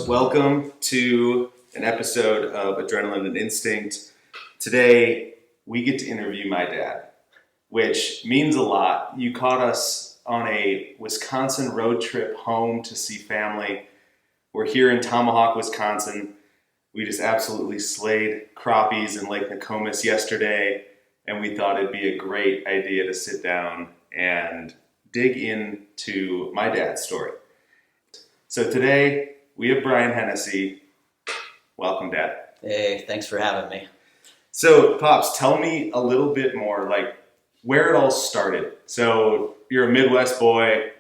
Welcome to an episode of Adrenaline and Instinct. Today, we get to interview my dad, which means a lot. You caught us on a Wisconsin road trip home to see family. We're here in Tomahawk, Wisconsin. We just absolutely slayed crappies in Lake Nokomis yesterday, and we thought it'd be a great idea to sit down and dig into my dad's story. So today, we have Brian Hennessy. Welcome, Dad. Hey, thanks for having me. So, Pops, tell me a little bit more, like, where it all started. So, you're a Midwest boy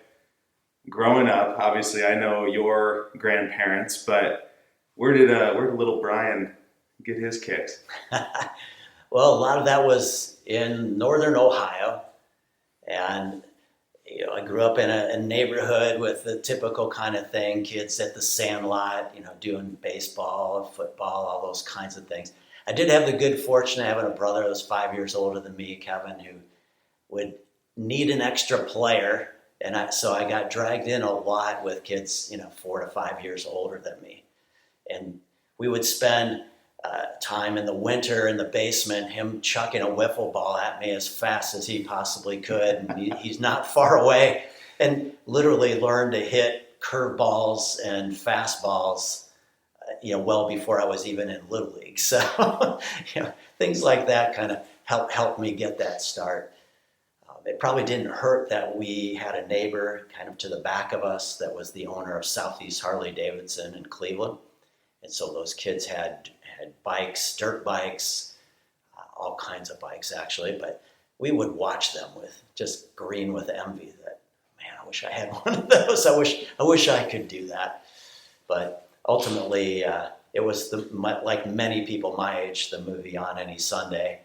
growing up. Obviously, I know your grandparents, but where did little Brian get his kicks? Well, a lot of that was in northern Ohio, and I grew up in a neighborhood with the typical kind of thing, kids at the sandlot, doing baseball, football, all those kinds of things. I did have the good fortune of having a brother that was 5 years older than me, Kevin, who would need an extra player, and so I got dragged in a lot with kids, 4 to 5 years older than me. And we would spend time in the winter in the basement, him chucking a wiffle ball at me as fast as he possibly could. And he's not far away, and literally learned to hit curveballs and fastballs, well before I was even in Little League. So, things like that kind of helped me get that start. It probably didn't hurt that we had a neighbor kind of to the back of us that was the owner of Southeast Harley Davidson in Cleveland. And so those kids had bikes, dirt bikes, all kinds of bikes actually, but we would watch them with just green with envy that, man, I wish I had one of those. I wish I could do that. But ultimately, it was like many people my age, the movie On Any Sunday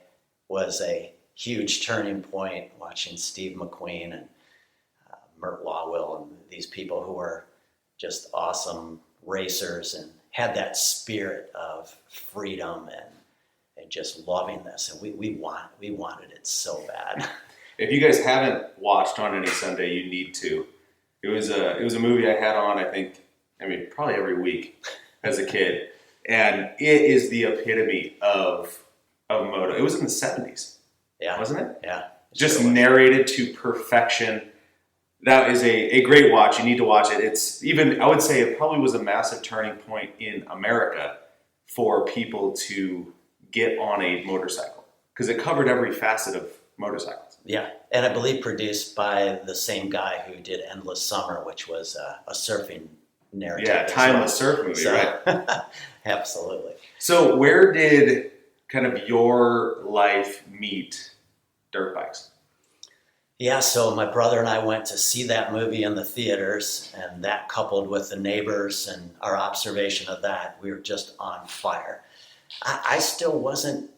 was a huge turning point, watching Steve McQueen and Mert Lawwill and these people who were just awesome racers and had that spirit of freedom and just loving this, and we wanted it so bad. If you guys haven't watched On Any Sunday, you need to. It was a movie I had on, probably every week as a kid, and it is the epitome of moto. It was in the 70s, wasn't it? Yeah, just sure narrated to perfection. That is a great watch. You need to watch it. I would say it probably was a massive turning point in America for people to get on a motorcycle because it covered every facet of motorcycles. Yeah, and I believe produced by the same guy who did Endless Summer, which was a surfing narrative. Yeah, timeless surf movie, right? Absolutely. So where did kind of your life meet dirt bikes? Yeah, so my brother and I went to see that movie in the theaters, and that coupled with the neighbors and our observation of that, we were just on fire. I still wasn't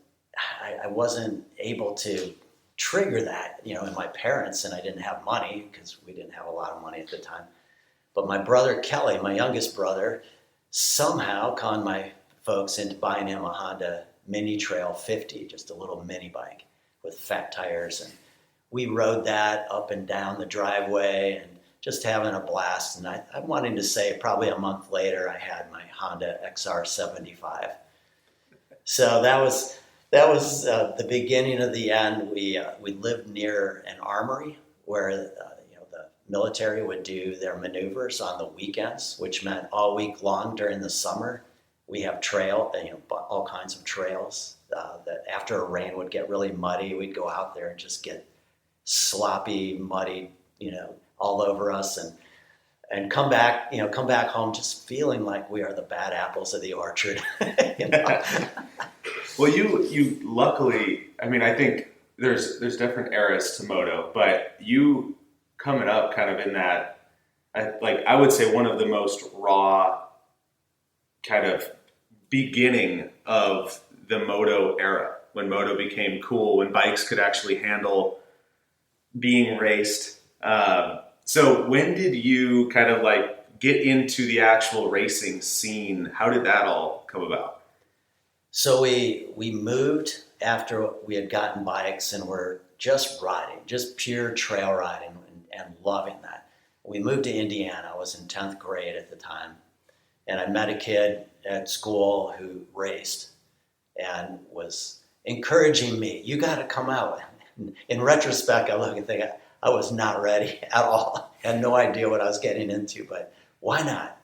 able to trigger that, in my parents, and I didn't have money because we didn't have a lot of money at the time. But my brother Kelly, my youngest brother, somehow conned my folks into buying him a Honda Mini Trail 50, just a little mini bike with fat tires, and we rode that up and down the driveway and just having a blast. And I'm wanting to say probably a month later, I had my Honda XR75. So that was the beginning of the end. We lived near an armory where the military would do their maneuvers on the weekends, which meant all week long during the summer we have all kinds of trails that after a rain would get really muddy. We'd go out there and just get sloppy, muddy, all over us, and come back home just feeling like we are the bad apples of the orchard. Well, you luckily, I think there's different eras to moto, but you coming up kind of in that, I would say one of the most raw kind of beginning of the moto era, when moto became cool, when bikes could actually handle being raced. So when did you kind of get into the actual racing scene? How did that all come about? So we moved after we had gotten bikes and were just riding, just pure trail riding and loving that. We moved to Indiana. I was in 10th grade at the time. and I met a kid at school who raced and was encouraging me. You got to come out. In retrospect, I look and think I was not ready at all. I had no idea what I was getting into, but why not?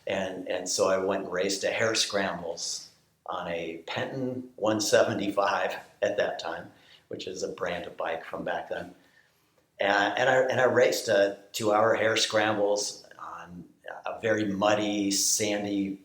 And so I went and raced a hare scrambles on a Penton 175 at that time, which is a brand of bike from back then. And I raced a 2-hour hare scrambles on a very muddy, sandy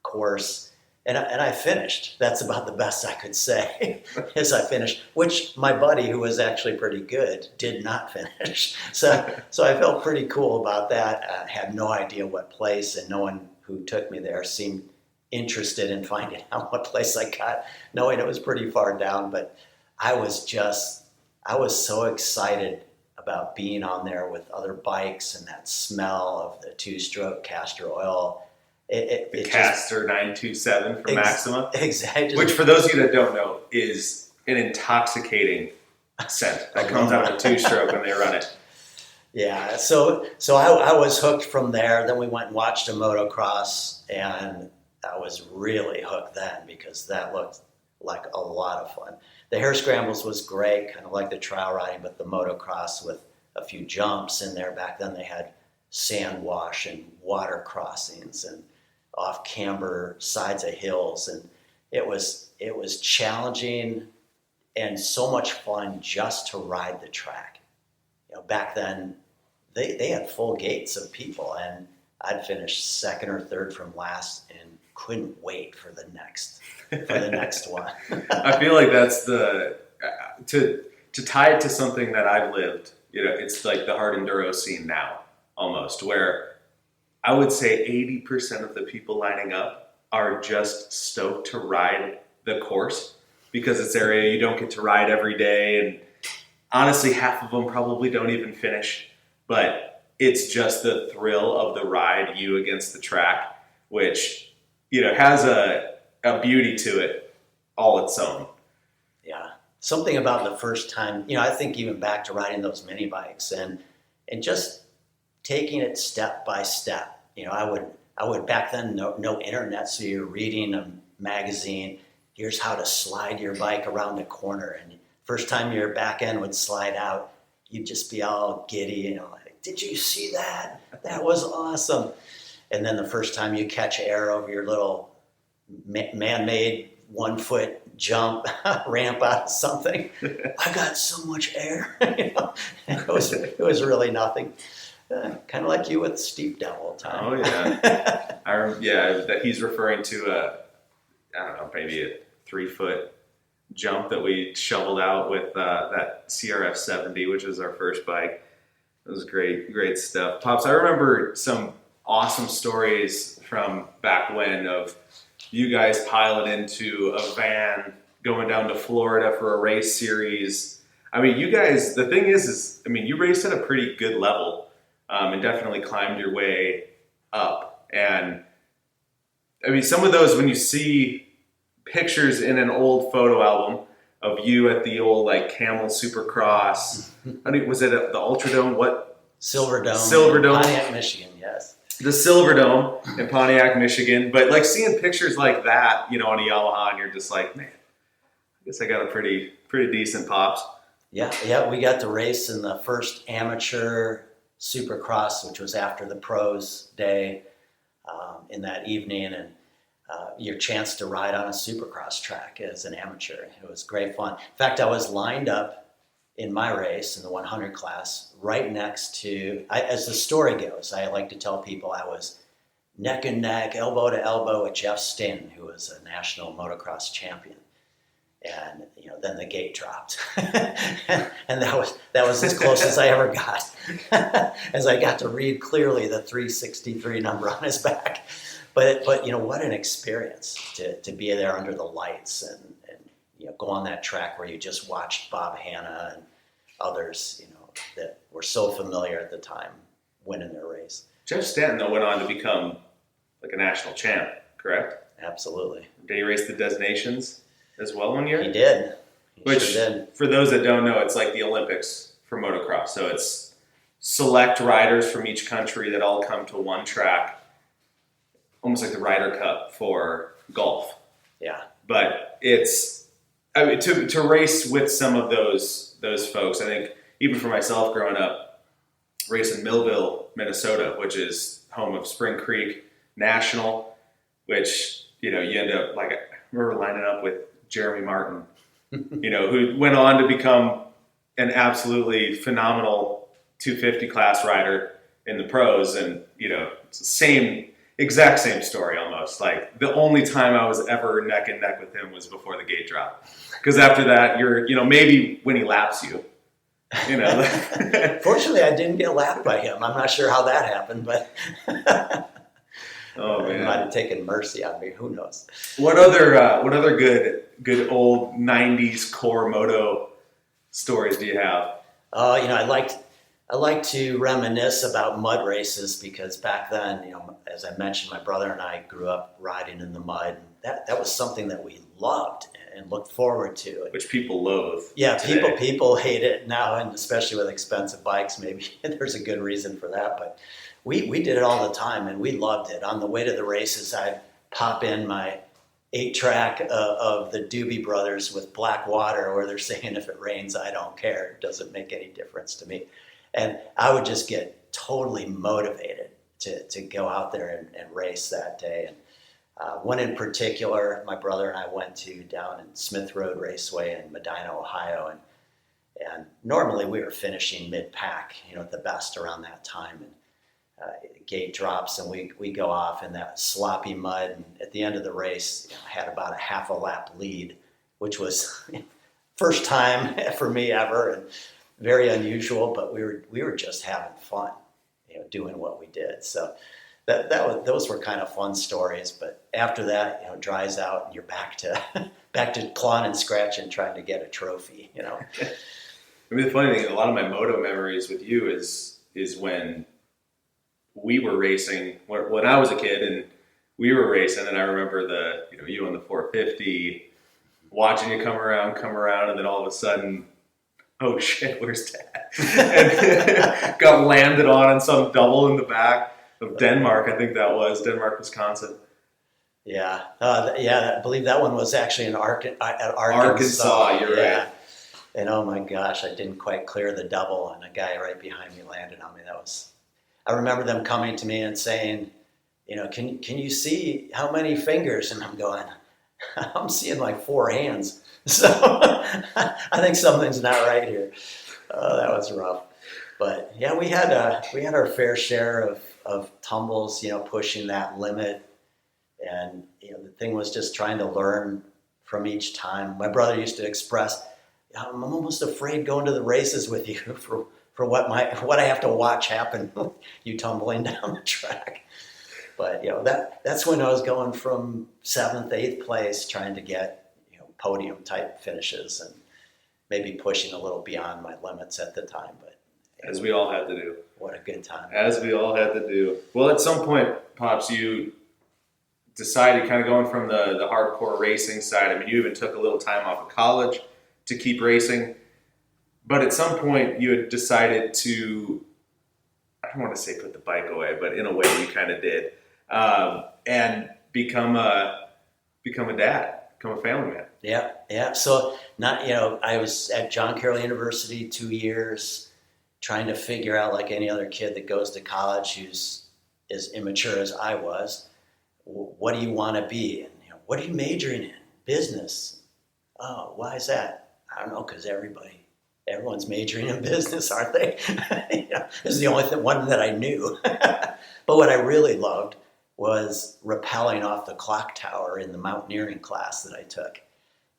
course. And I finished. That's about the best I could say, is I finished, which my buddy, who was actually pretty good, did not finish. So I felt pretty cool about that. I had no idea what place, and no one who took me there seemed interested in finding out what place I got, knowing it was pretty far down. But I was so excited about being on there with other bikes and that smell of the 2-stroke castor oil. The Caster 927 from Maxima. Exactly. Which, for those of you that don't know, is an intoxicating scent that comes out of a 2-stroke when they run it. Yeah, so I was hooked from there. Then we went and watched a motocross, and I was really hooked then because that looked like a lot of fun. The hare scrambles was great, kind of like the trial riding, but the motocross with a few jumps in there. Back then they had sand wash and water crossings and off camber sides of hills, and it was challenging and so much fun just to ride the track. Back then they had full gates of people, and I'd finish second or third from last and couldn't wait for the next one. I feel like that's to tie it to something that I've lived. It's like the hard enduro scene now, almost, where I would say 80% of the people lining up are just stoked to ride the course because it's area you don't get to ride every day. And honestly, half of them probably don't even finish. But it's just the thrill of the ride, you against the track, which, has a beauty to it all its own. Yeah. Something about the first time, I think even back to riding those mini bikes and just taking it step by step. I would back then, no internet, so you're reading a magazine. Here's how to slide your bike around a corner, and first time your back end would slide out, you'd just be all giddy, like, did you see that? That was awesome. And then the first time you catch air over your little man-made 1-foot jump ramp out of something, I got so much air. It was really nothing. Kind of like you with Steep Devil time. Oh yeah, that he's referring to I don't know, maybe a 3-foot jump that we shoveled out with that CRF 70, which was our first bike. It was great stuff. Pops, I remember some awesome stories from back when of you guys pilot into a van going down to Florida for a race series. I mean, you guys, the thing is you raced at a pretty good level. And definitely climbed your way up. And some of those, when you see pictures in an old photo album of you at the old Camel Supercross, was it at the Ultradome? What? Silverdome. Pontiac, Michigan, yes. The Silverdome in Pontiac, Michigan. But seeing pictures like that, on a Yamaha, and you're just like, man, I guess I got a pretty decent pops. Yeah, we got to race in the first amateur Supercross, which was after the pros day in that evening, and your chance to ride on a Supercross track as an amateur. It was great fun. In fact, I was lined up in my race in the 100 class right next to, as the story goes, I like to tell people I was neck and neck, elbow to elbow with Jeff Stanton, who was a national motocross champion. And then the gate dropped, and that was as close as I ever got, as I got to read clearly the 363 number on his back. But what an experience to be there under the lights and go on that track where you just watched Bob Hanna and others that were so familiar at the time winning their race. Jeff Stanton though went on to become a national champ, correct? Absolutely. Did he race the Designations as well one year? He did. Which, sure did. For those that don't know, it's like the Olympics for motocross. So it's select riders from each country that all come to one track almost like the Ryder Cup for golf. Yeah. But it's, I mean, to race with some of those folks, I think even for myself growing up, racing Millville, Minnesota, which is home of Spring Creek National, which, you end up, like, I remember lining up with Jeremy Martin, who went on to become an absolutely phenomenal 250 class rider in the pros. And, it's the exact same story almost. Like, the only time I was ever neck and neck with him was before the gate drop. Because after that, you're, maybe when he laps you. Fortunately, I didn't get lapped by him. I'm not sure how that happened, but oh man, he might have taken mercy on me. Who knows? What other good old '90s core moto stories do you have? I like to reminisce about mud races because back then, as I mentioned, my brother and I grew up riding in the mud. That was something that we loved and looked forward to. Which people loathe. Yeah, today. people hate it now, and especially with expensive bikes, maybe there's a good reason for that. But we did it all the time, and we loved it. On the way to the races, I'd pop in my 8-track of the Doobie Brothers with Black Water, where they're saying if it rains, I don't care. It doesn't make any difference to me. And I would just get totally motivated to go out there and race that day. And one in particular, my brother and I went to down in Smith Road Raceway in Medina, Ohio. And normally we were finishing mid-pack, at the best around that time. And gate drops and we go off in that sloppy mud. And at the end of the race, I had about a half a lap lead, which was first time for me ever and very unusual, but we were just having fun, doing what we did. So those were kind of fun stories. But after that, it dries out and you're back to clawing and scratching, trying to get a trophy. I mean, the funny thing, a lot of my moto memories with you is when we were racing when I was a kid and we were racing, and I remember you on the 450 watching you come around, and then all of a sudden, oh shit, where's Dad? And got landed on some double in the back of Denmark. I think that was Denmark, Wisconsin. Yeah, I believe that one was actually at Arkansas. You're right. And oh my gosh, I didn't quite clear the double, and a guy right behind me landed on me. I remember them coming to me and saying, can you see how many fingers? And I'm going, I'm seeing like 4 hands. So I think something's not right here. That was rough. But yeah, we had our fair share of tumbles, pushing that limit. And the thing was just trying to learn from each time. My brother used to express, I'm almost afraid going to the races with you for what I have to watch happen, you tumbling down the track. But that's when I was going from 7th, 8th place, trying to get podium type finishes and maybe pushing a little beyond my limits at the time. But as we all had to do. What a good time. As we all had to do. Well, at some point, Pops, you decided kind of going from the hardcore racing side. I mean, you even took a little time off of college to keep racing. But at some point, you had decided to, I don't want to say put the bike away, but in a way you kind of did, and become a dad, become a family man. Yeah. So I was at John Carroll University 2 years, trying to figure out, like any other kid that goes to college who's as immature as I was, what do you want to be? And what are you majoring in? Business. Oh, why is that? I don't know, because everyone's majoring in business, aren't they? This is the only one that I knew. But what I really loved was rappelling off the clock tower in the mountaineering class that I took.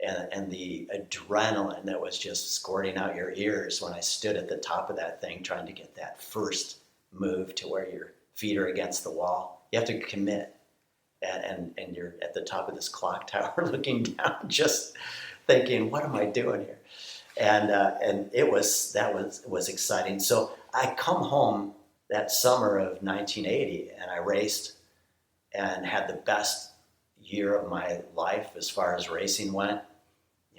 And the adrenaline that was just squirting out your ears when I stood at the top of that thing trying to get that first move to where your feet are against the wall. You have to commit. And you're at the top of this clock tower looking down, just thinking, what am I doing here? And that was exciting. So I come home that summer of 1980 and I raced and had the best year of my life as far as racing went.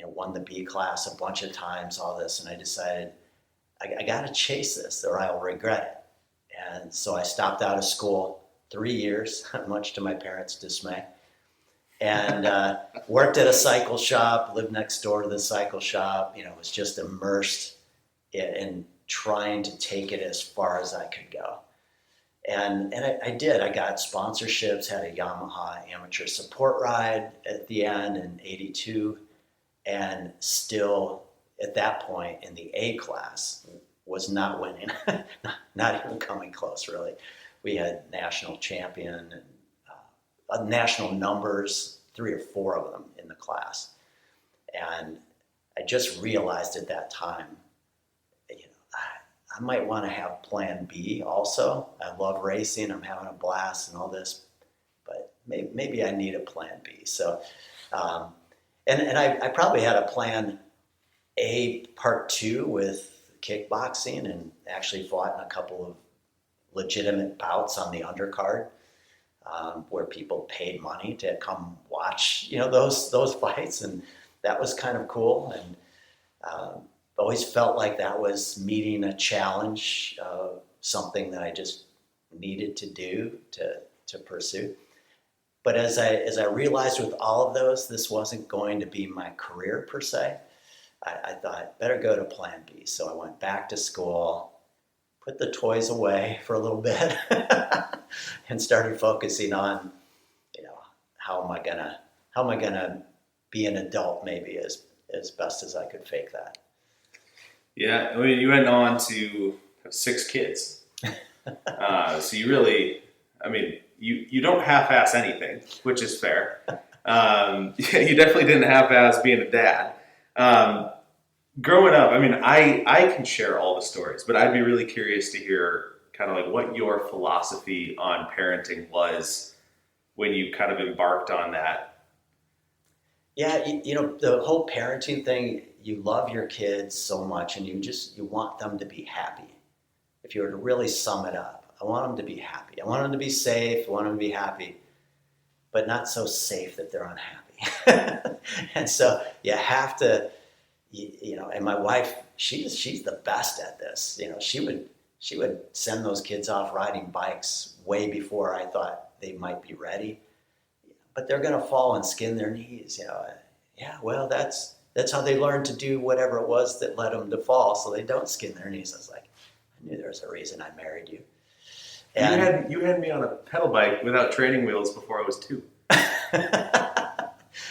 Won the B class a bunch of times, all this, and I decided I got to chase this or I'll regret it. And so I stopped out of school 3 years, much to my parents' dismay. And worked at a cycle shop, lived next door to the cycle shop, was just immersed in trying to take it as far as I could go. And I did. I got sponsorships, had a Yamaha amateur support ride at the end in '82, and still at that point in the A class was not winning, not even coming close, really. We had national champion and national numbers, 3 or 4 of them in the class. And I just realized at that time, I might want to have plan B also. I love racing. I'm having a blast and all this, but maybe I need a plan B. So, and I probably had a plan A part 2 with kickboxing, and actually fought in a couple of legitimate bouts on the undercard, where people paid money to come watch, those fights, and that was kind of cool. And always felt like that was meeting a challenge, something that I just needed to do to pursue. But as I realized with all of those, this wasn't going to be my career per se. I thought better go to plan B. So I went back to school, put the toys away for a little bit, and started focusing on, how am I gonna be an adult, maybe as best as I could fake that. Yeah, I mean, you went on to have 6 kids. So you really, you don't half-ass anything, which is fair. You definitely didn't half-ass being a dad. Growing up, I can share all the stories, but I'd be really curious to hear kind of like what your philosophy on parenting was when you kind of embarked on that. Yeah, the whole parenting thing, you love your kids so much and you want them to be happy. If you were to really sum it up, I want them to be happy. I want them to be safe. I want them to be happy, but not so safe that they're unhappy. And so you have to, and my wife, she's the best at this. She would send those kids off riding bikes way before I thought they might be ready. But they're going to fall and skin their knees. Yeah, well, that's how they learn to do whatever it was that led them to fall, so they don't skin their knees. I was like, I knew there was a reason I married you. And you had me on a pedal bike without training wheels before I was 2.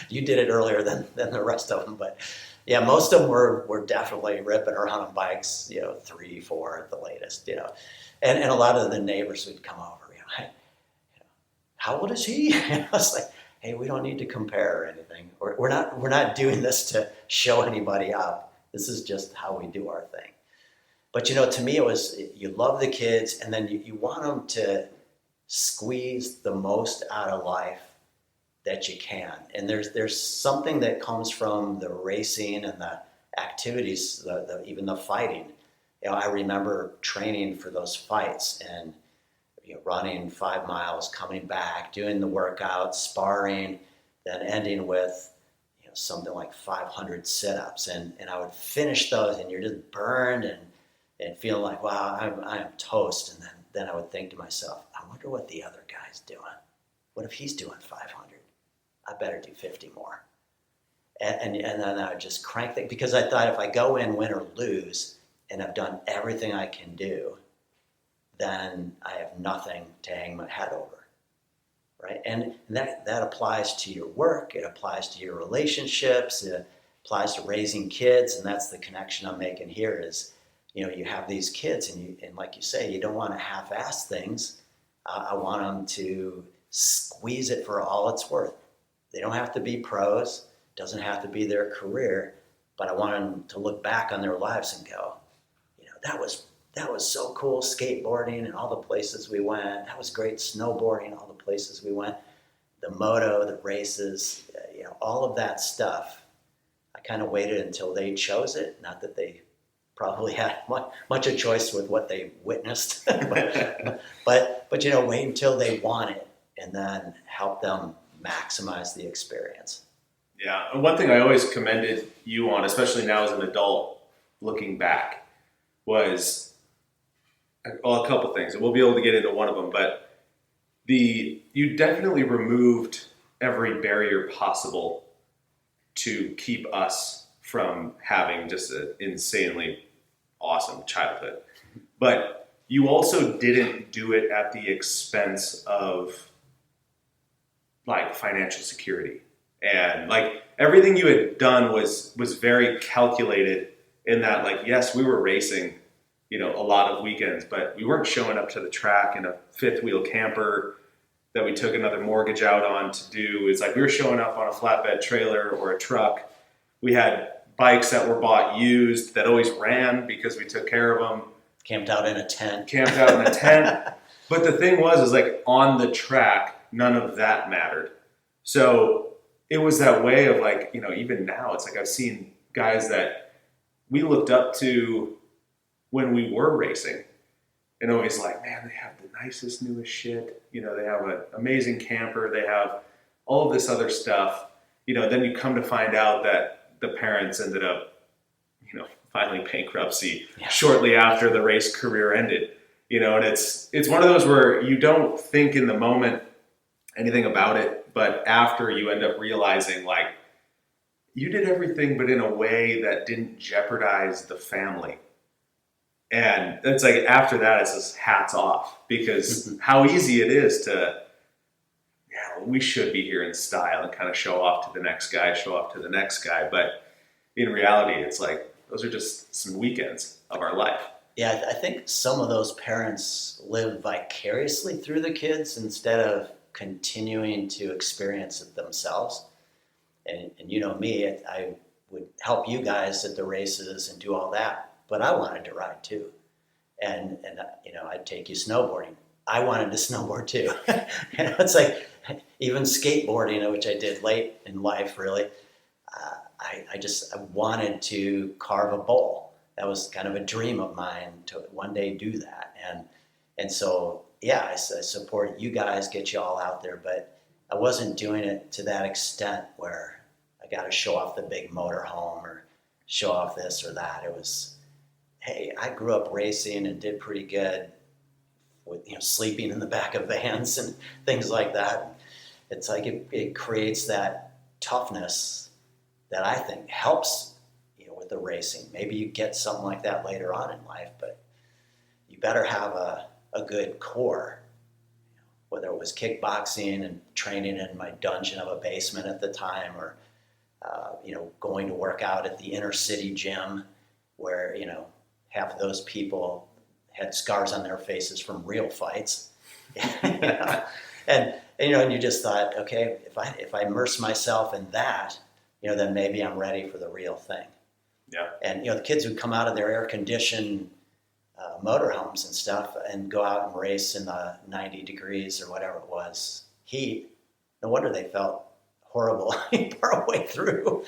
You did it earlier than the rest of them, but yeah, most of them were definitely ripping around on bikes, 3, 4 at the latest, and a lot of the neighbors would come over, hey, how old is he? I was like, hey, we don't need to compare or anything. We're not doing this to show anybody up. This is just how we do our thing. But to me, it was, you love the kids, and then you want them to squeeze the most out of life that you can. And there's something that comes from the racing and the activities, even the fighting. I remember training for those fights and running 5 miles, coming back, doing the workouts, sparring, then ending with something like 500 sit-ups. And I would finish those, and you're just burned and feeling like, wow, I'm toast. And then I would think to myself, I wonder what the other guy's doing. What if he's doing 500? I better do 50 more. And then I would just crank that, because I thought if I go in, win or lose, and I've done everything I can do, then I have nothing to hang my head over, right? And that applies to your work, it applies to your relationships, it applies to raising kids, and that's the connection I'm making here is, you have these kids, and like you say, you don't want to half-ass things. I want them to squeeze it for all it's worth. They don't have to be pros, doesn't have to be their career, but I want them to look back on their lives and go, that was so cool, skateboarding and all the places we went. That was great, snowboarding, all the places we went. The moto, the races, all of that stuff. I kind of waited until they chose it. Not that they probably had much of choice with what they witnessed, but wait until they want it and then help them maximize the experience. Yeah, and one thing I always commended you on, especially now as an adult, looking back, was a couple things, and we'll be able to get into one of them, but you definitely removed every barrier possible to keep us from having just an insanely awesome childhood. But you also didn't do it at the expense of like financial security. And like everything you had done was very calculated in that, like, yes, we were racing, a lot of weekends, but we weren't showing up to the track in a fifth wheel camper that we took another mortgage out on to do. It's like we were showing up on a flatbed trailer or a truck. We had bikes that were bought used that always ran because we took care of them. Camped out in a tent. But the thing is like on the track, none of that mattered. So it was that way of like, even now it's like I've seen guys that we looked up to when we were racing and always like, man, they have the nicest, newest shit. They have an amazing camper. They have all of this other stuff. Then you come to find out that the parents ended up, filing bankruptcy shortly after the race career ended. And it's one of those where you don't think in the moment anything about it, but after you end up realizing like you did everything, but in a way that didn't jeopardize the family. And it's like after that, it's just hats off because how easy it is to, we should be here in style and kind of show off to the next guy. But in reality, it's like, those are just some weekends of our life. Yeah, I think some of those parents live vicariously through the kids instead of continuing to experience it themselves. And me, I would help you guys at the races and do all that, but I wanted to ride too. And I'd take you snowboarding. I wanted to snowboard too. It's like even skateboarding, which I did late in life, really. I wanted to carve a bowl. That was kind of a dream of mine to one day do that. And so, I support you guys, get you all out there, but I wasn't doing it to that extent where I got to show off the big motorhome or show off this or that. It was, hey, I grew up racing and did pretty good with, sleeping in the back of vans and things like that. It's like it creates that toughness that I think helps, with the racing. Maybe you get something like that later on in life, but you better have a good core, whether it was kickboxing and training in my dungeon of a basement at the time or, going to work out at the inner city gym where, half of those people had scars on their faces from real fights. And you just thought, okay, if I immerse myself in that, then maybe I'm ready for the real thing. Yeah. And, the kids would come out of their air-conditioned motorhomes and stuff and go out and race in the 90 degrees or whatever it was, heat. No wonder they felt horrible partway through.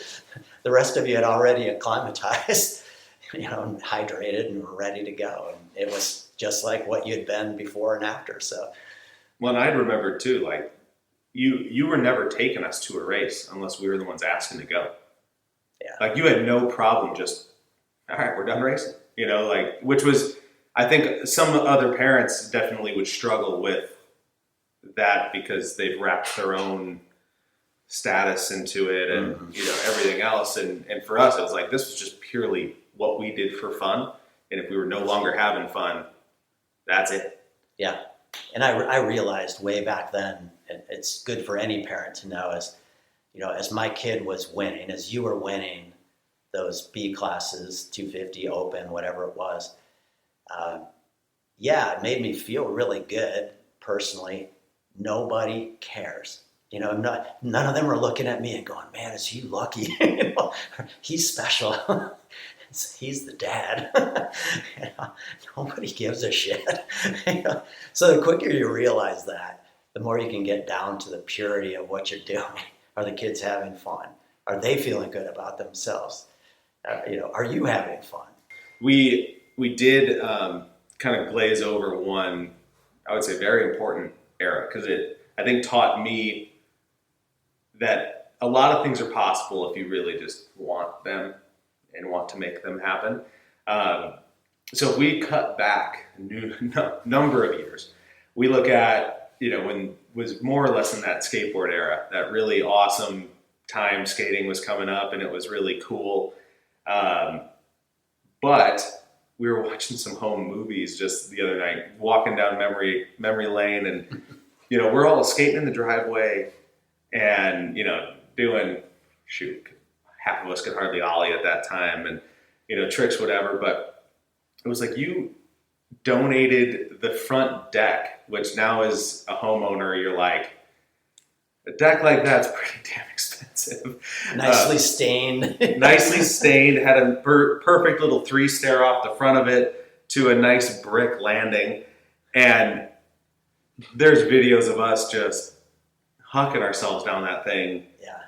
The rest of you had already acclimatized, and hydrated and were ready to go. And it was just like what you'd been before and after. So, well, and I remember too, like you were never taking us to a race unless we were the ones asking to go. Yeah. Like you had no problem just, all right, we're done racing, which was, I think some other parents definitely would struggle with that because they've wrapped their own status into it and, everything else. And for us, it was like, this was just purely what we did for fun. And if we were no longer having fun, that's it. Yeah. And I realized way back then, and it's good for any parent to know, as my kid was winning, as you were winning those B classes, 250 open, whatever it was, it made me feel really good personally. Nobody cares. None of them are looking at me and going, man, is he lucky? He's special. He's the dad. Nobody gives a shit. So the quicker you realize that, the more you can get down to the purity of what you're doing. Are the kids having fun? Are they feeling good about themselves? Are you having fun? We did kind of glaze over one, I would say, very important era because it, I think, taught me that a lot of things are possible if you really just want them and want to make them happen. So if we cut back a number of years, we look at when was more or less in that skateboard era, that really awesome time skating was coming up, and it was really cool. But we were watching some home movies just the other night, walking down memory lane, and we're all skating in the driveway, and doing half of us could hardly ollie at that time, and tricks, whatever. But it was like you donated the front deck, which now as a homeowner, you're like, a deck like that's pretty damn expensive. Nicely stained. Nicely stained, had a perfect little 3-stair off the front of it to a nice brick landing. And there's videos of us just hucking ourselves down that thing. Yeah.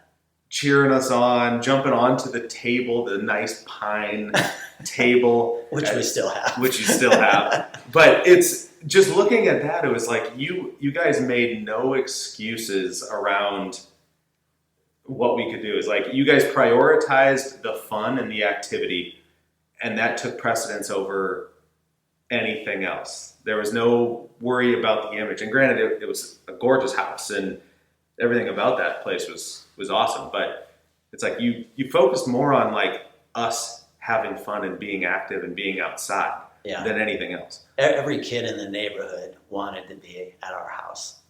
Cheering us on, jumping onto the table, the nice pine table. Which we still have. Which you still have. But it's just looking at that, it was like you guys made no excuses around what we could do. It's like you guys prioritized the fun and the activity, and that took precedence over anything else. There was no worry about the image. And granted, it was a gorgeous house, and everything about that place was awesome. But it's like you focused more on like us having fun and being active and being outside than anything else. Every kid in the neighborhood wanted to be at our house,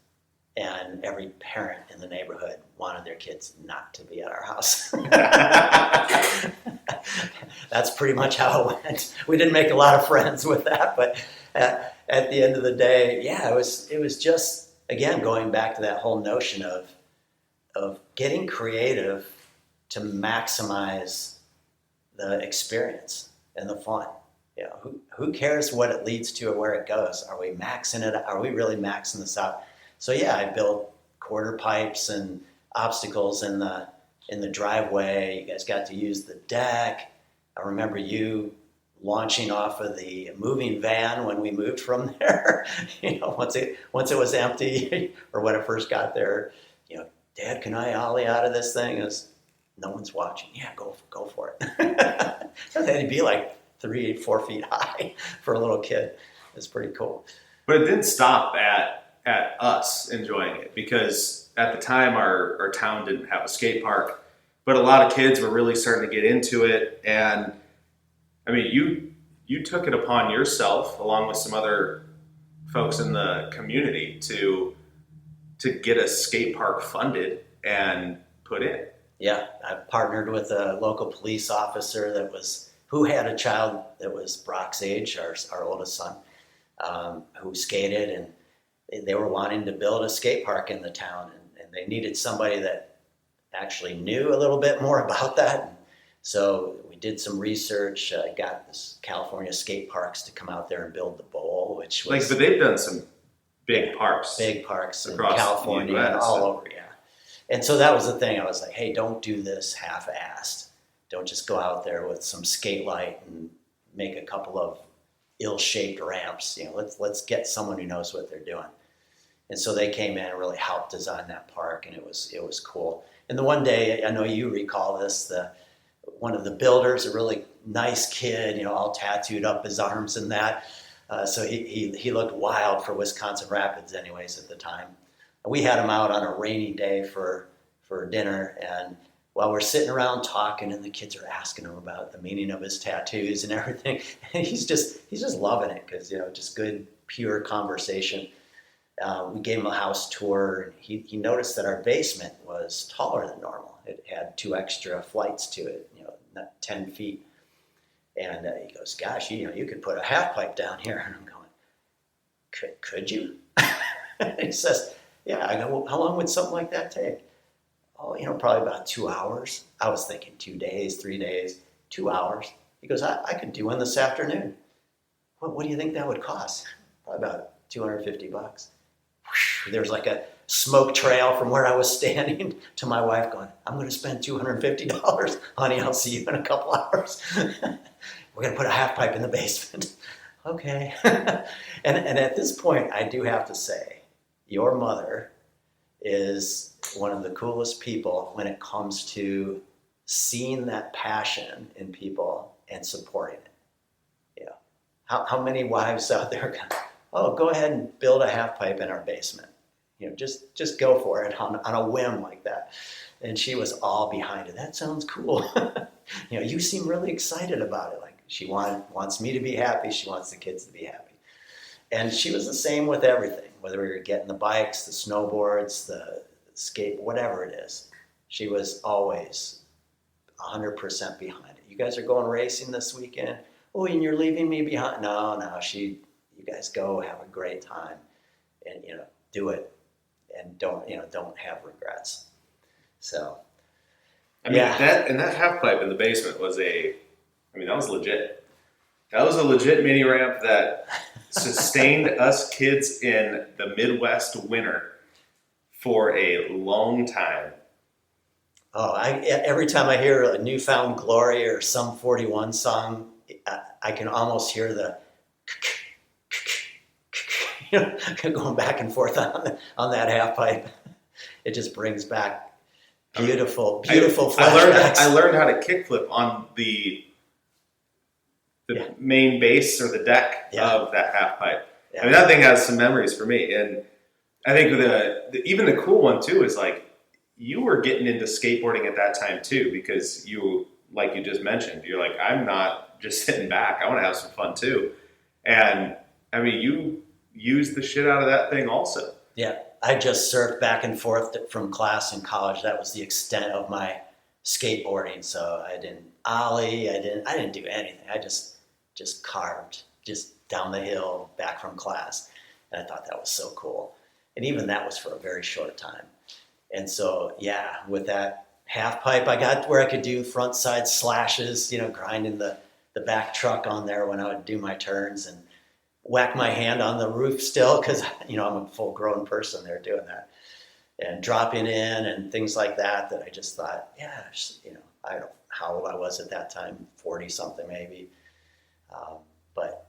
and every parent in the neighborhood wanted their kids not to be at our house. That's pretty much how it went. We didn't make a lot of friends with that, but at the end of the day, it was just, again, going back to that whole notion of getting creative to maximize the experience and the fun. Who cares what it leads to or where it goes? Are we maxing it? Are we really maxing this out? So I built quarter pipes and obstacles in the driveway. You guys got to use the deck. I remember you launching off of the moving van when we moved from there. Once it was empty or when it first got there, Dad, can I ollie out of this thing? No one's watching. Yeah, go for it. That'd be like 3-4 feet high for a little kid. It's pretty cool. But it didn't stop at us enjoying it, because at the time our town didn't have a skate park, but a lot of kids were really starting to get into it. And I mean, you took it upon yourself, along with some other folks in the community, to get a skate park funded and put in. Yeah, I partnered with a local police officer who had a child that was Brock's age, our oldest son, who skated, and they were wanting to build a skate park in the town, and they needed somebody that actually knew a little bit more about that. And so we did some research, got this California skate parks to come out there and build the bowl, which was... but they've done some big parks. Big parks in across California and all over, And so that was the thing. I was like, hey, don't do this half-assed. Don't just go out there with some skate light and make a couple of ill-shaped ramps. Let's get someone who knows what they're doing. And so they came in and really helped design that park, and it was cool. And the one day, I know you recall this, one of the builders, a really nice kid, all tattooed up his arms and that. So he looked wild for Wisconsin Rapids anyways at the time. And we had him out on a rainy day for dinner, and while we're sitting around talking, and the kids are asking him about the meaning of his tattoos and everything, and he's just loving it, because just good, pure conversation. We gave him a house tour, and he noticed that our basement was taller than normal. It had 2 extra flights to it, not 10 feet. And he goes, gosh, you could put a half pipe down here. And I'm going, could you? He says, yeah. I go, well, how long would something like that take? Oh, probably about 2 hours. I was thinking 2 days, 3 days, 2 hours. He goes, I could do one this afternoon. What do you think that would cost? Probably about $250. There's like a smoke trail from where I was standing to my wife going, I'm going to spend $250. Honey, I'll see you in a couple hours. We're going to put a half pipe in the basement. Okay. and at this point, I do have to say, your mother is one of the coolest people when it comes to seeing that passion in people and supporting it. How many wives out there go, oh, go ahead and build a half pipe in our basement. just go for it on a whim like that. And she was all behind it. That sounds cool. You seem really excited about it. Like she wants me to be happy. She wants the kids to be happy. And she was the same with everything, whether we were getting the bikes, the snowboards, the skate, whatever it is. She was always 100% behind it. You guys are going racing this weekend? Oh, and you're leaving me behind? No. You guys go, have a great time, and do it, and don't have regrets. So, that half pipe in the basement was that was legit. That was a legit mini ramp that sustained us kids in the Midwest winter for a long time. Oh, every time I hear a Newfound Glory or some 41 song, I can almost hear the going back and forth on that half pipe. It just brings back beautiful flashbacks. I learned how to kickflip on the main base or the deck of that half pipe. Yeah. That thing has some memories for me, and I think even the cool one too is like you were getting into skateboarding at that time too, because you, like you just mentioned, you're like, I'm not just sitting back. I want to have some fun too, and you used the shit out of that thing also. Yeah, I just surfed back and forth from class in college. That was the extent of my skateboarding. So I didn't ollie. I didn't do anything. I just carved just down the hill back from class. And I thought that was so cool. And even that was for a very short time. And so, with that half pipe, I got where I could do front side slashes, grinding the back truck on there when I would do my turns, and whack my hand on the roof still because, I'm a full grown person there doing that, and dropping in and things like that I just thought, I don't know how old I was at that time, 40 something maybe. But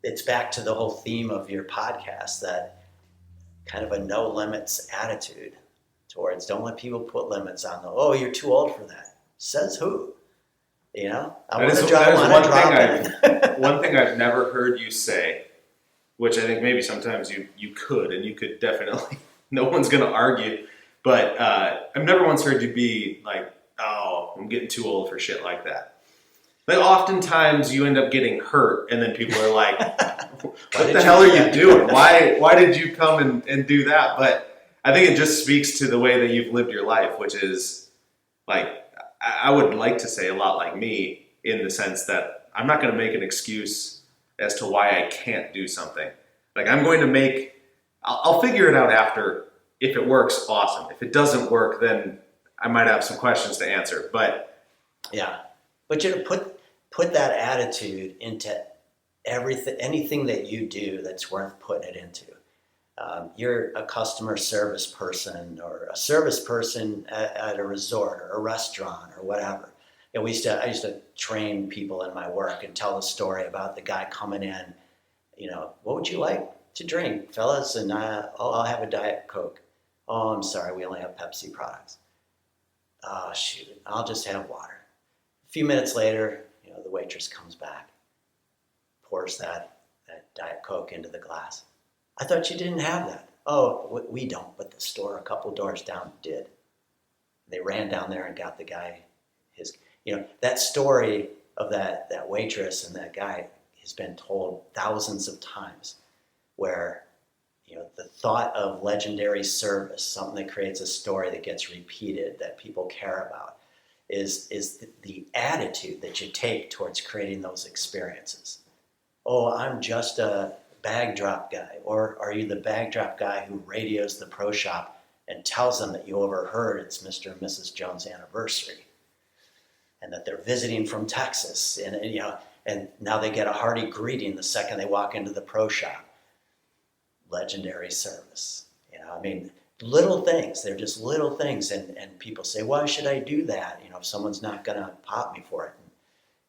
it's back to the whole theme of your podcast, that kind of a no limits attitude towards, don't let people put limits on them. Oh, you're too old for that. Says who? I want to drop one thing I've never heard you say, which I think maybe sometimes you could, and you could definitely, no one's going to argue, but I've never once heard you be like, oh, I'm getting too old for shit like that. Like oftentimes you end up getting hurt, and then people are like, what the hell are you doing? Why did you come and do that? But I think it just speaks to the way that you've lived your life, which is like, I would like to say a lot like me, in the sense that I'm not going to make an excuse as to why I can't do something. Like I'm going to I'll figure it out after. If it works, awesome. If it doesn't work, then I might have some questions to answer. But put that attitude into everything, anything that you do that's worth putting it into. You're a customer service person or a service person at a resort or a restaurant or whatever. And I used to train people in my work and tell a story about the guy coming in, what would you like to drink, fellas? And I'll have a Diet Coke. Oh, I'm sorry, we only have Pepsi products. Oh, shoot, I'll just have water. A few minutes later, the waitress comes back, pours that Diet Coke into the glass. I thought you didn't have that. Oh, we don't, but the store a couple doors down did. They ran down there and got the guy his, that story of that waitress and that guy has been told thousands of times, where, the thought of legendary service, something that creates a story that gets repeated, that people care about, is the attitude that you take towards creating those experiences. Oh, I'm just a bag drop guy, or are you the bag drop guy who radios the pro shop and tells them that you overheard it's Mr. and Mrs. Jones' anniversary and that they're visiting from Texas, and now they get a hearty greeting the second they walk into the pro shop. Legendary service. Little things. They're just little things, and people say, why should I do that? If someone's not going to pop me for it.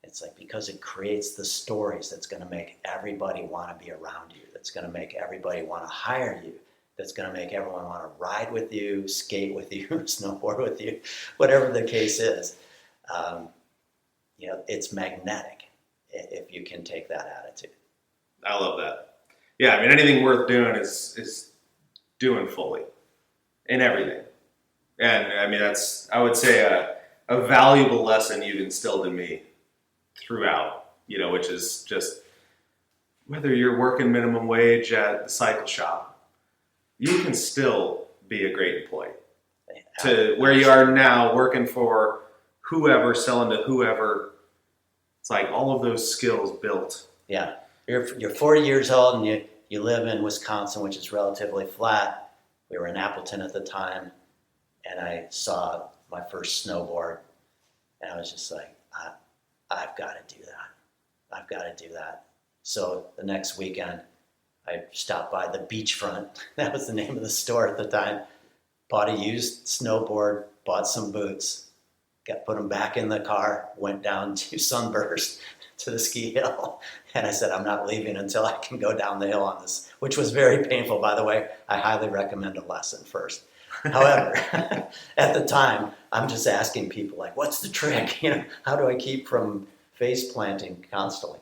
And it's like, because it creates the stories that's going to make everybody want to be around you, that's going to make everybody want to hire you, that's going to make everyone want to ride with you, skate with you, snowboard with you, whatever the case is. It's magnetic if you can take that attitude. I love that. Yeah, anything worth doing is doing fully in everything. And I mean, that's, I would say, a valuable lesson you've instilled in me throughout, which is just whether you're working minimum wage at the cycle shop, you can still be a great employee. To where you are now, working for whoever, selling to whoever, it's like all of those skills built. Yeah. You're 40 years old and you live in Wisconsin, which is relatively flat. We were in Appleton at the time, and I saw my first snowboard, and I was just like, I've got to do that. I've got to do that. So the next weekend, I stopped by the beachfront. That was the name of the store at the time. Bought a used snowboard, bought some boots, put them back in the car, went down to Sunburst to the ski hill. And I said, I'm not leaving until I can go down the hill on this, which was very painful, by the way. I highly recommend a lesson first. However, at the time, I'm just asking people like, what's the trick? How do I keep from face planting constantly?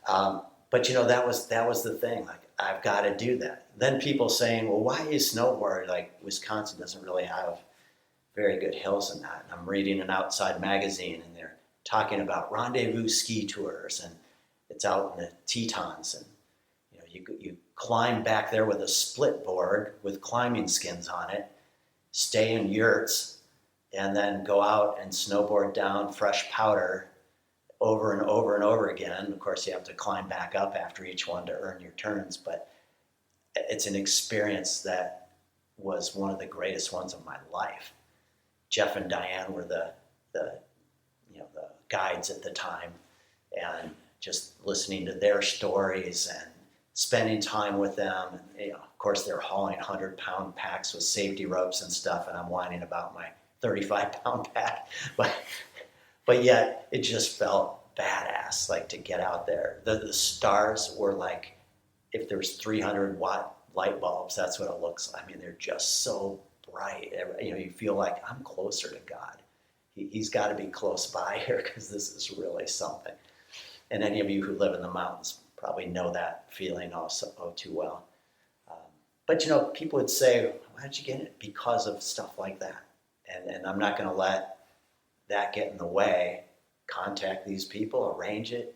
But that was the thing. Like, I've got to do that. Then people saying, well, why is snowboard? Like, Wisconsin doesn't really have very good hills in that. And I'm reading an outside magazine, and they're talking about rendezvous ski tours, and it's out in the Tetons, and you climb back there with a split board with climbing skins on it, stay in yurts, and then go out and snowboard down fresh powder over and over and over again. Of course, you have to climb back up after each one to earn your turns, but it's an experience that was one of the greatest ones of my life. Jeff and Diane were the guides at the time, and just listening to their stories and spending time with them. And, of course, they're hauling 100-pound packs with safety ropes and stuff, and I'm whining about my 35-pound pack. But yet, it just felt badass, like, to get out there. The stars were like, if there's 300-watt light bulbs, that's what it looks like. I mean, they're just so bright. You feel like I'm closer to God. He's got to be close by here, because this is really something. And any of you who live in the mountains probably know that feeling also too well. But people would say, "Why did you get it?" Because of stuff like that. And I'm not going to let that get in the way. Contact these people, arrange it,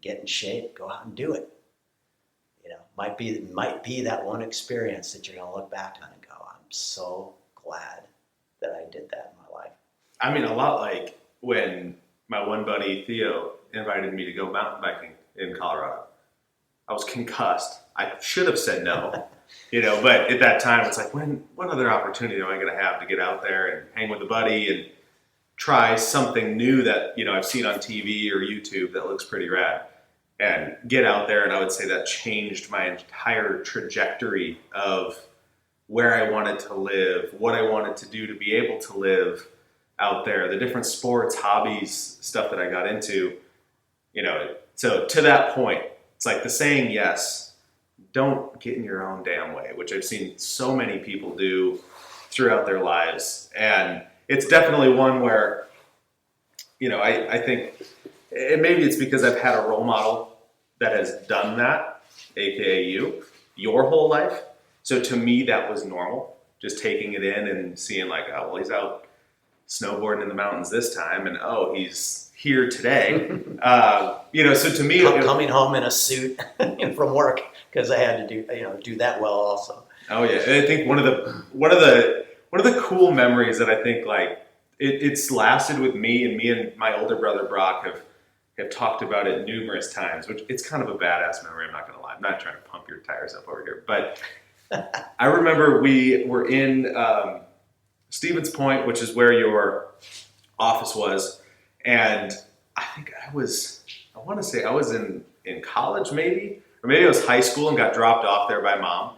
get in shape, go out and do it. Might be that one experience that you're going to look back on and go, I'm so glad that I did that in my life. I mean, a lot like when my one buddy, Theo, invited me to go mountain biking in Colorado. I was concussed. I should have said no, but at that time, it's like, what other opportunity am I going to have to get out there and hang with a buddy and try something new that, I've seen on TV or YouTube that looks pretty rad, and get out there. And I would say that changed my entire trajectory of where I wanted to live, what I wanted to do to be able to live out there, the different sports, hobbies, stuff that I got into, so to that point, it's like the saying, yes, don't get in your own damn way, which I've seen so many people do throughout their lives. And it's definitely one where, I think, and maybe it's because I've had a role model that has done that, AKA your whole life. So to me, that was normal, just taking it in and seeing like, oh, well, he's out snowboarding in the mountains this time, and oh, he's here today. So to me, coming home in a suit from work, because I had to do that well also. Oh yeah, and I think one of the cool memories that I think like it's lasted with me and my older brother Brock have talked about it numerous times, which it's kind of a badass memory. I'm not gonna lie. I'm not trying to pump your tires up over here, but I remember we were in Stevens Point, which is where your office was, and I think I want to say I was in college maybe, or maybe I was high school and got dropped off there by mom.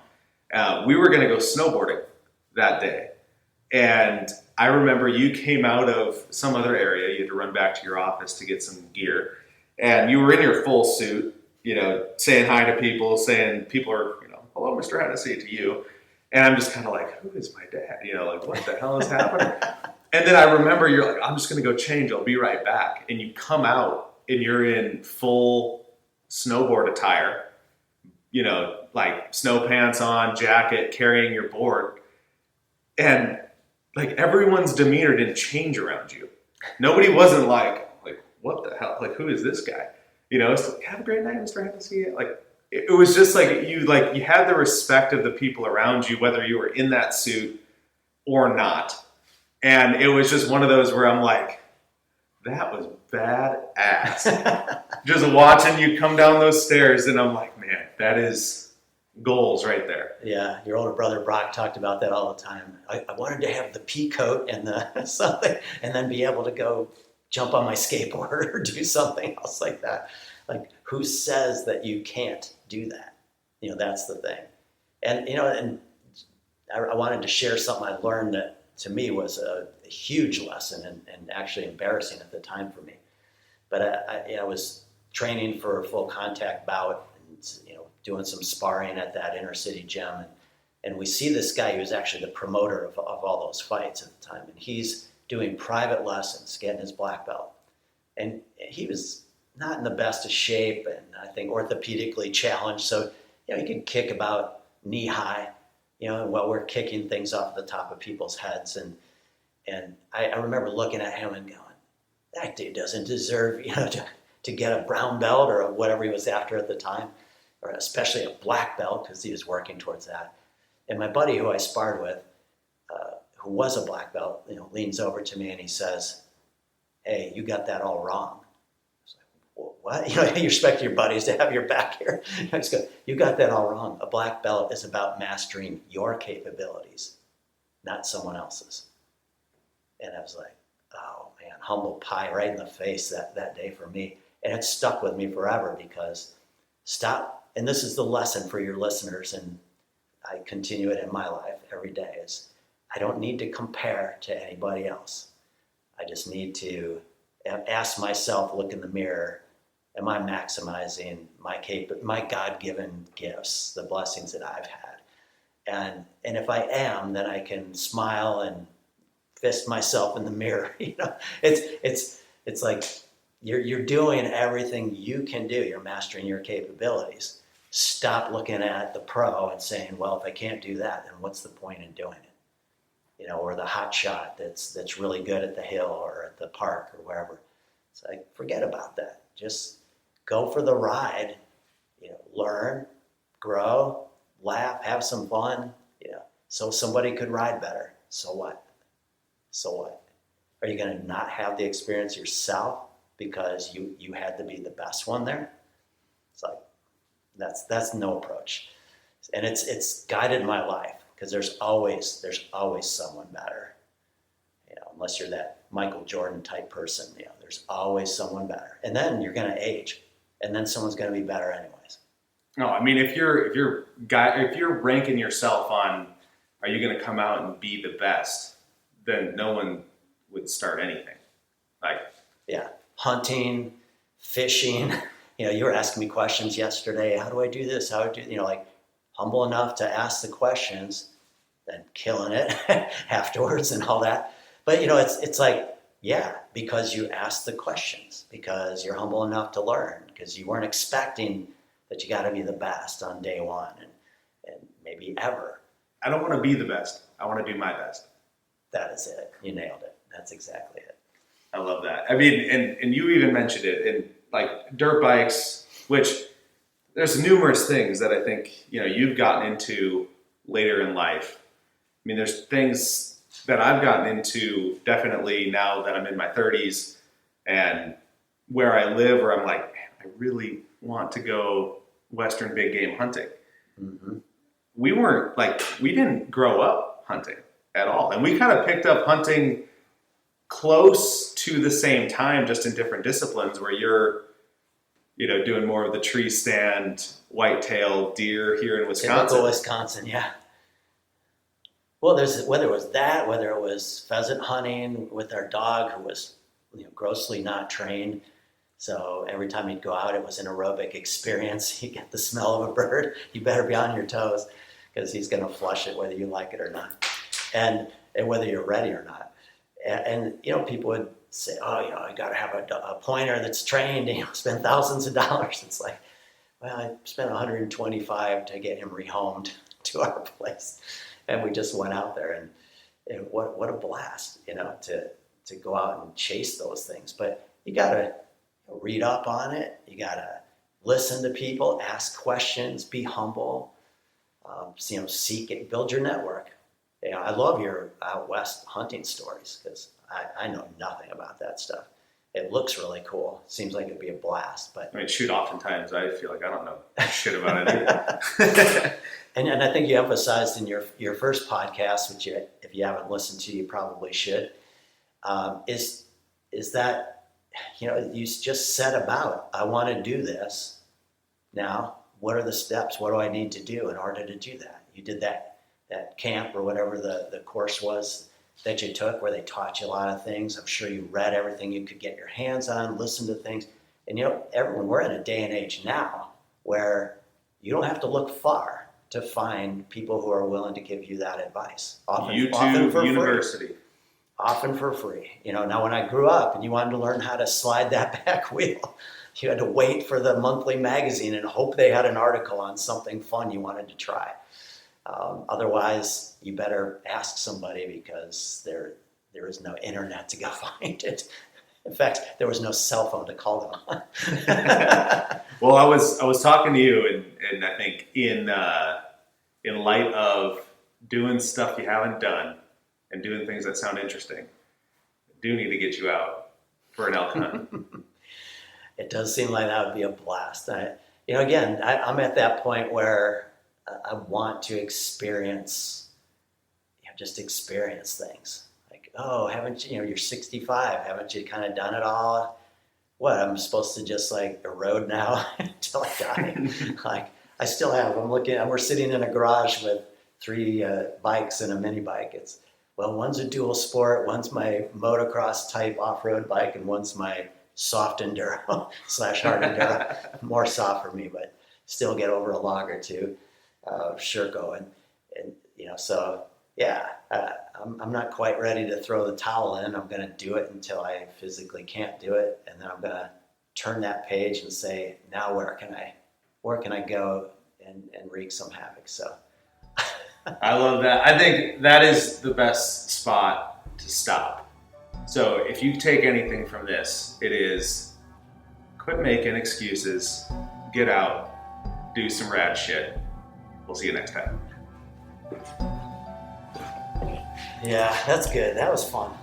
We were going to go snowboarding that day, and I remember you came out of some other area. You had to run back to your office to get some gear, and you were in your full suit, saying hi to people, saying people are, hello, Mr. Hennessy, to you. And I'm just kind of like, who is my dad? Like, what the hell is happening? And then I remember you're like, I'm just going to go change. I'll be right back. And you come out and you're in full snowboard attire, like snow pants on, jacket, carrying your board. And like everyone's demeanor didn't change around you. Nobody wasn't like, what the hell? Like, who is this guy? It's like, have a great night, Mr. Hennessy. Like, it was just like you had the respect of the people around you, whether you were in that suit or not. And it was just one of those where I'm like, that was badass. Just watching you come down those stairs, and I'm like, man, that is goals right there. Yeah, your older brother Brock talked about that all the time. I wanted to have the pea coat and the something, and then be able to go jump on my skateboard or do something else like that. Like, who says that you can't do that? That's the thing. And and I wanted to share something I learned that to me was a huge lesson and actually embarrassing at the time for me. But I was training for a full contact bout and doing some sparring at that inner city gym, and we see this guy who's actually the promoter of all those fights at the time, and he's doing private lessons, getting his black belt, and he was not in the best of shape, and I think orthopedically challenged, so he could kick about knee high, while we're kicking things off the top of people's heads, and I remember looking at him and going, that dude doesn't deserve to get a brown belt or whatever he was after at the time, or especially a black belt, because he was working towards that. And my buddy who I sparred with, who was a black belt, leans over to me and he says, hey, you got that all wrong. I was like, well, what? You expect your buddies to have your back here. I just go, you got that all wrong. A black belt is about mastering your capabilities, not someone else's. And I was like, oh man, humble pie right in the face that day for me. And it stuck with me forever, because stop, and this is the lesson for your listeners, and I continue it in my life every day, is I don't need to compare to anybody else. I just need to ask myself, look in the mirror, am I maximizing my God-given gifts, the blessings that I've had? And if I am, then I can smile and fist myself in the mirror. It's like you're doing everything you can do. You're mastering your capabilities. Stop looking at the pro and saying, well, if I can't do that, then what's the point in doing it? Or the hot shot that's really good at the hill or at the park or wherever. It's like, forget about that. Just go for the ride, learn, grow, laugh, have some fun, so somebody could ride better. So what? Are you going to not have the experience yourself because you had to be the best one there? It's like, that's no approach. And it's guided my life, because there's always someone better. Unless you're that Michael Jordan type person, there's always someone better. And then you're going to age, and then someone's going to be better anyways. No, I mean, if you're ranking yourself on, are you going to come out and be the best, then no one would start anything. Yeah, hunting, fishing. You were asking me questions yesterday. How do I do this? How do humble enough to ask the questions, then killing it afterwards and all that. But it's like, yeah, because you asked the questions, because you're humble enough to learn, because you weren't expecting that you got to be the best on day one and maybe ever. I don't want to be the best. I want to do my best. That is it. You nailed it. That's exactly it. I love that. I mean, and you even mentioned it in like dirt bikes, which there's numerous things that I think, you've gotten into later in life. I mean, there's things that I've gotten into definitely now that I'm in my 30s and where I live, where I'm like, man, I really want to go Western big game hunting. Mm-hmm. We didn't grow up hunting at all. And we kind of picked up hunting close to the same time, just in different disciplines, where you're, doing more of the tree stand, whitetail deer here in Wisconsin. Typical Wisconsin, yeah. Well, whether it was pheasant hunting with our dog, who was grossly not trained. So every time he'd go out, it was an aerobic experience. You get the smell of a bird, you better be on your toes, because he's going to flush it whether you like it or not, and whether you're ready or not. And people would say, oh, I got to have a pointer that's trained, spend thousands of dollars. It's like, well, I spent 125 to get him rehomed to our place. And we just went out there and what a blast, to go out and chase those things. But you got to read up on it. You got to listen to people, ask questions, be humble, seek it, build your network. I love your out west hunting stories because I know nothing about that stuff. It looks really cool. Seems like it'd be a blast. But I mean, shoot, oftentimes I feel like I don't know shit about it either. and I think you emphasized in your first podcast, which if you haven't listened to, you probably should, is that, you just said about, I want to do this. Now, what are the steps? What do I need to do in order to do that? You did that camp or whatever the course was that you took where they taught you a lot of things. I'm sure you read everything you could get your hands on, listened to things. And everyone, we're in a day and age now where you don't have to look far to find people who are willing to give you that advice. Often for University. Free. Often for free. Now when I grew up and you wanted to learn how to slide that back wheel, you had to wait for the monthly magazine and hope they had an article on something fun you wanted to try. Otherwise, you better ask somebody because there is no internet to go find it. In fact, there was no cell phone to call them on. Well, I was talking to you, and I think in light of doing stuff you haven't done and doing things that sound interesting, I do need to get you out for an elk hunt. It does seem like that would be a blast. I'm at that point where I want to experience things. Like, oh, haven't you, you're 65, haven't you kind of done it all? What, I'm supposed to just like erode now until I die? Like, I still have, we're sitting in a garage with 3 bikes and a mini bike. One's a dual sport, one's my motocross type off-road bike, and one's my soft enduro / hard enduro. More soft for me, but still get over a log or two. Sherco and so yeah, I'm not quite ready to throw the towel in. I'm going to do it until I physically can't do it, and then I'm going to turn that page and say, now where can I go and wreak some havoc? So I love that. I think that is the best spot to stop. So if you take anything from this, it is quit making excuses, get out, do some rad shit. We'll see you next time. Yeah, that's good. That was fun.